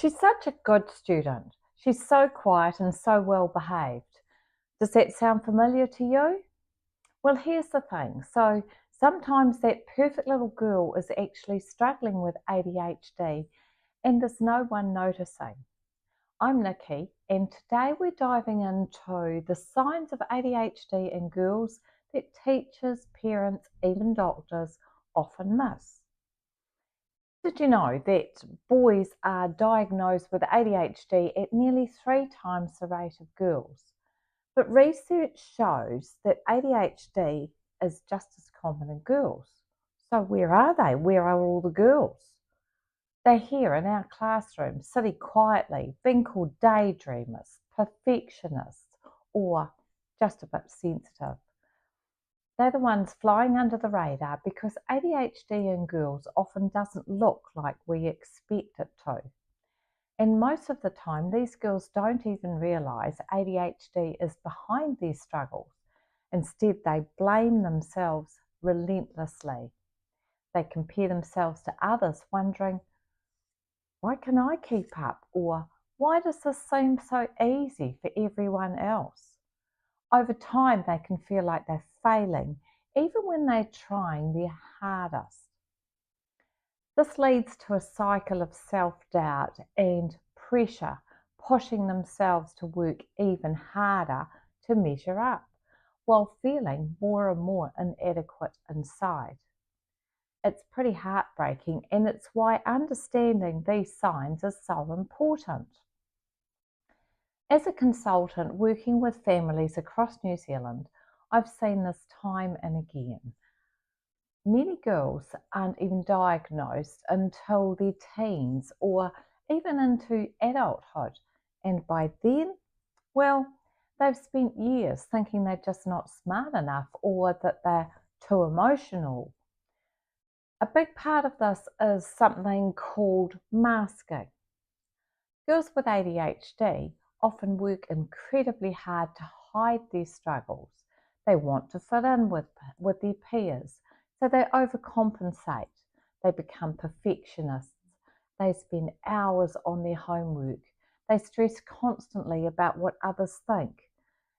She's such a good student. She's so quiet and so well behaved. Does that sound familiar to you? Well, here's the thing. So sometimes that perfect little girl is actually struggling with ADHD and there's no one noticing. I'm Nikki, and today we're diving into the signs of ADHD in girls that teachers, parents, even doctors often miss. Did you know that boys are diagnosed with ADHD at nearly 3 times the rate of girls? But research shows that ADHD is just as common in girls. So where are they? Where are all the girls? They're here in our classrooms, sitting quietly, being called daydreamers, perfectionists, or just a bit sensitive. They're the ones flying under the radar because ADHD in girls often doesn't look like we expect it to. And most of the time, these girls don't even realise ADHD is behind their struggles. Instead, they blame themselves relentlessly. They compare themselves to others, wondering, why can I keep up? Or why does this seem so easy for everyone else? Over time, they can feel like they're failing, even when they're trying their hardest. This leads to a cycle of self-doubt and pressure, pushing themselves to work even harder to measure up, while feeling more and more inadequate inside. It's pretty heartbreaking, and it's why understanding these signs is so important. As a consultant working with families across New Zealand, I've seen this time and again. Many girls aren't even diagnosed until their teens or even into adulthood, and by then, well, they've spent years thinking they're just not smart enough or that they're too emotional. A big part of this is something called masking. Girls with ADHD often work incredibly hard to hide their struggles. They want to fit in with their peers, so they overcompensate. They become perfectionists. They spend hours on their homework. They stress constantly about what others think.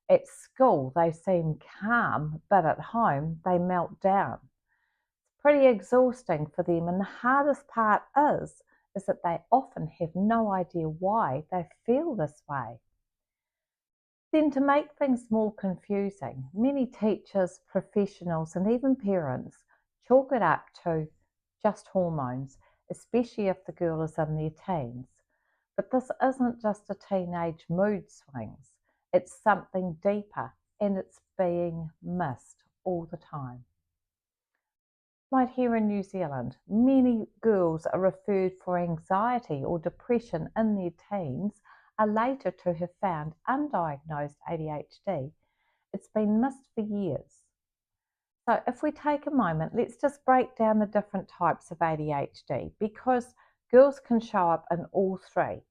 At school, they seem calm, but at home, they melt down. It's pretty exhausting for them, and the hardest part is that they often have no idea why they feel this way. Then, to make things more confusing, many teachers, professionals, and even parents chalk it up to just hormones, especially if the girl is in their teens. But this isn't just a teenage mood swings, it's something deeper, and it's being missed all the time. Right here in New Zealand, many girls are referred for anxiety or depression in their teens are later to have found undiagnosed ADHD. It's been missed for years. So if we take a moment, let's just break down the different types of ADHD because girls can show up in all three.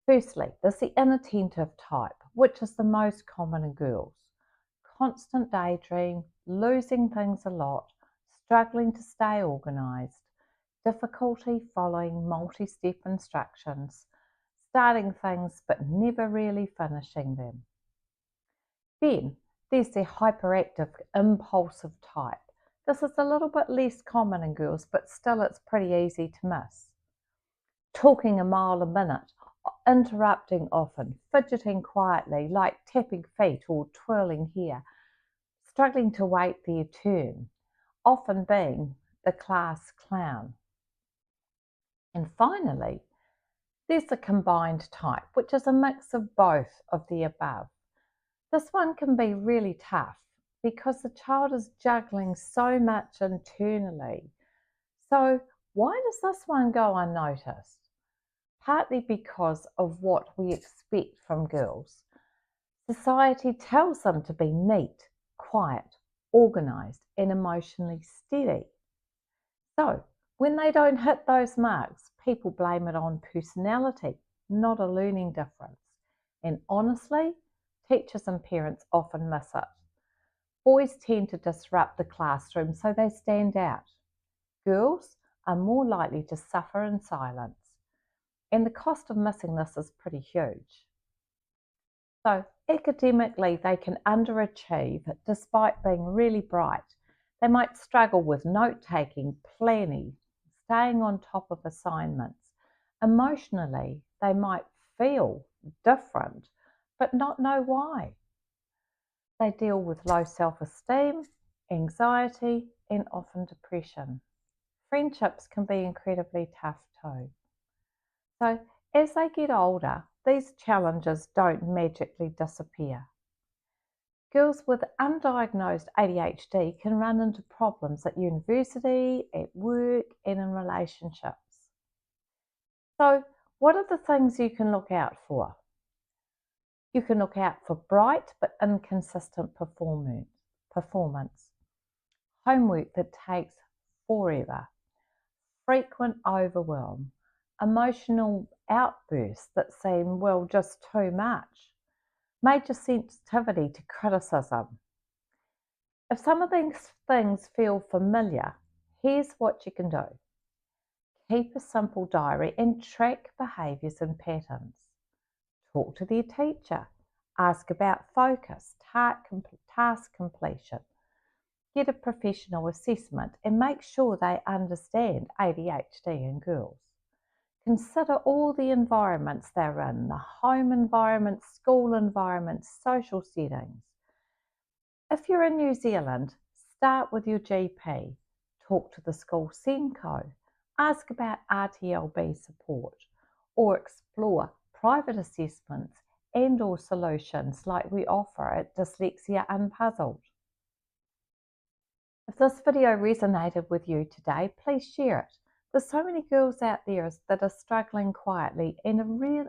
Firstly, there's the inattentive type, which is the most common in girls. Constant daydream, losing things a lot, struggling to stay organised, difficulty following multi-step instructions, starting things but never really finishing them. Then there's the hyperactive, impulsive type. This is a little bit less common in girls, but still it's pretty easy to miss. Talking a mile a minute, interrupting often, fidgeting quietly like tapping feet or twirling hair, struggling to wait their turn, often being the class clown. And finally, there's the combined type, which is a mix of both of the above. This one can be really tough because the child is juggling so much internally. So why does this one go unnoticed? Partly because of what we expect from girls. Society tells them to be neat, quiet, organised, and emotionally steady. So when they don't hit those marks, people blame it on personality, not a learning difference. And honestly, teachers and parents often miss it. Boys tend to disrupt the classroom so they stand out. Girls are more likely to suffer in silence. and the cost of missing this is pretty huge. So academically, they can underachieve despite being really bright. They might struggle with note-taking, planning, staying on top of assignments. Emotionally, they might feel different, but not know why. They deal with low self-esteem, anxiety, and often depression. Friendships can be incredibly tough too. So as they get older, these challenges don't magically disappear. Girls with undiagnosed ADHD can run into problems at university, at work, and in relationships. So, what are the things you can look out for? You can look out for bright but inconsistent performance, homework that takes forever, frequent overwhelm, emotional outbursts that seem, well, just too much, major sensitivity to criticism. If some of these things feel familiar, here's what you can do. Keep a simple diary and track behaviours and patterns. Talk to their teacher. Ask about focus, task completion. Get a professional assessment and make sure they understand ADHD in girls. Consider all the environments they're in, the home environment, school environment, social settings. If you're in New Zealand, start with your GP. Talk to the school SENCO. Ask about RTLB support or explore private assessments and or solutions like we offer at Dyslexia Unpuzzled. If this video resonated with you today, please share it. There's so many girls out there that are struggling quietly, and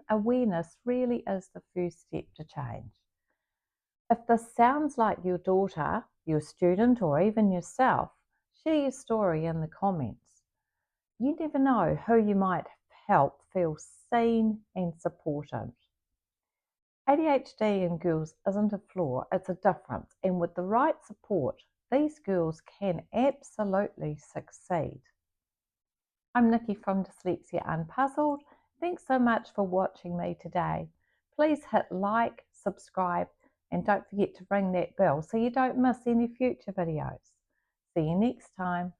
awareness really is the first step to change. If this sounds like your daughter, your student, or even yourself, share your story in the comments. You never know who you might help feel seen and supported. ADHD in girls isn't a flaw, it's a difference, and with the right support, these girls can absolutely succeed. I'm Nikki from Dyslexia Unpuzzled. Thanks so much for watching me today. Please hit like, subscribe, and don't forget to ring that bell so you don't miss any future videos. See you next time.